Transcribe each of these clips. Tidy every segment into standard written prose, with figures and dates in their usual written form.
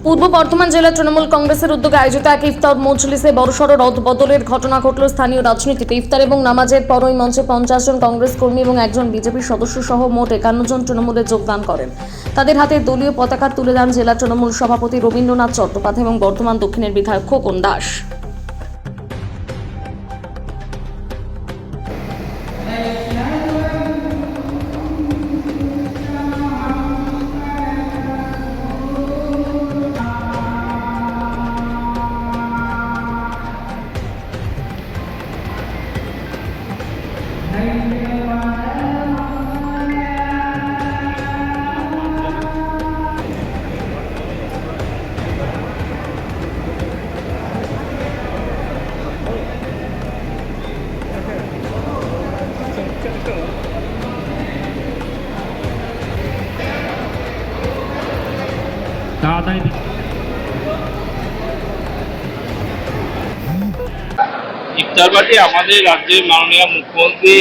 পূর্ব বর্ধমান জেলা তৃণমূল কংগ্রেসের উদ্যোগে আয়োজিত এক ইফতার মজলিসে বড়সড় রদবদলের ঘটনা ঘটল স্থানীয় রাজনীতিতে। ইফতার এবং নামাজের পর ওই মঞ্চে 50 জন কংগ্রেস কর্মী এবং একজন বিজেপি সদস্য সহ মোট 51 জন তৃণমূলে যোগদান করেন। তাদের হাতে দলীয় পতাকা তুলে দেন জেলা তৃণমূল সভাপতি রবীন্দ্রনাথ চট্টোপাধ্যায় এবং বর্ধমান দক্ষিণের বিধায়ক খোকন দাস। ইফতার পার্টি আমাদের রাজ্যের মাননীয় মুখ্যমন্ত্রী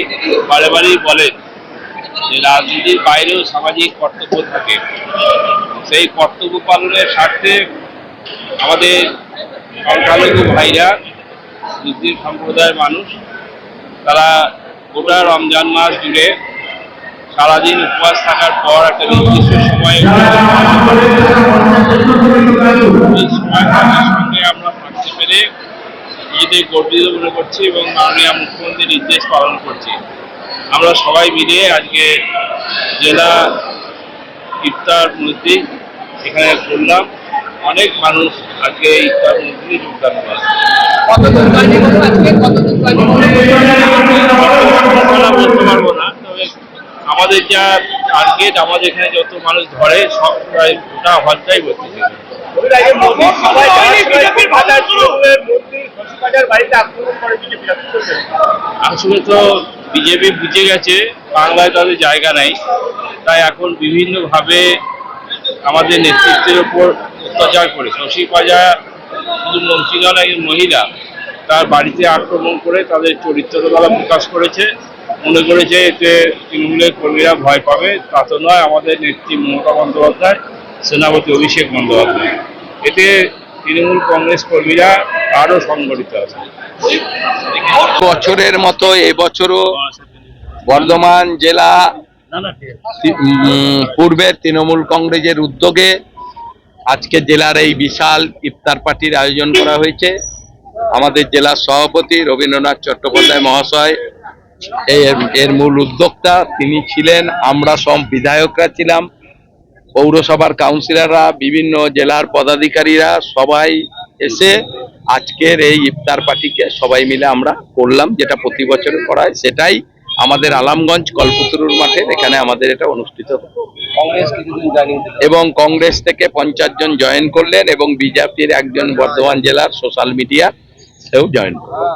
বারে বারেই বলেন যে রাজনীতির বাইরেও সামাজিক কর্তব্য থাকে। সেই কর্তব্য পালনের স্বার্থে আমাদের সংখ্যালঘু ভাইরা, মুসলিম সম্প্রদায়ের মানুষ, তারা গোটা রমজান মাস জুড়ে সারাদিন উপবাস থাকার পর একটা নির্দিষ্ট সময়ে সঙ্গে আমরা থাকতে পেরে নিজেদের গর্বিত মনে করছি এবং মাননীয় মুখ্যমন্ত্রীর নির্দেশ পালন করছি। আমরা সবাই মিলে আজকে জেলা ইফতার মধ্যে এখানে করলাম। অনেক মানুষ আজকে ইফতার মধ্যে যোগদান করে। বলতে পারবো না, তবে আমাদের যা টার্গেট, আমাদের এখানে যত মানুষ ধরে সব প্রায় গোটা হলটাই ভর্তি থাকে। আসলে তো বিজেপি বুঝে গেছে বাংলায় তাদের জায়গা নাই, তাই এখন বিভিন্নভাবে আমাদের নেতৃত্বের ওপর অত্যাচার করে শশী পাজা শুধু মন্ত্রী নন, একজন মহিলা, তার বাড়িতে আক্রমণ করে তাদের চরিত্রটা প্রকাশ করেছে। মনে করেছে এতে তৃণমূলের কর্মীরা ভয় পাবে, তা তো নয়। আমাদের নেত্রী মমতা বন্দ্যোপাধ্যায়, সেনাপতি অভিষেক বন্দ্যোপাধ্যায়, এতে তৃণমূল কংগ্রেস কর্মীরা আরও সংগঠিত আছে। বছরের মতো এবছরও বর্ধমান জেলা পূর্বের তৃণমূল কংগ্রেসের উদ্যোগে আজকে জেলার এই বিশাল ইফতার পার্টির আয়োজন করা হয়েছে। আমাদের জেলার সভাপতি রবীন্দ্রনাথ চট্টোপাধ্যায় মহাশয় এর মূল উদ্যোক্তা, তিনি ছিলেন। আমরা সব বিধায়করা ছিলাম, পৌরসভার কাউন্সিলররা, বিভিন্ন জেলার পদাধিকারীরা সবাই এসে আজকের এই ইফতার পার্টিকে সবাই মিলে আমরা করলাম, যেটা প্রতি বছর করা হয়। সেটাই আমাদের আলামগঞ্জ কল্পতরুর মাঠে এখানে আমাদের এটা অনুষ্ঠিত এবং কংগ্রেস থেকে 50 জন জয়েন করলেন এবং বিজেপির একজন বর্ধমান জেলার সোশ্যাল মিডিয়া সেও জয়েন করলেন।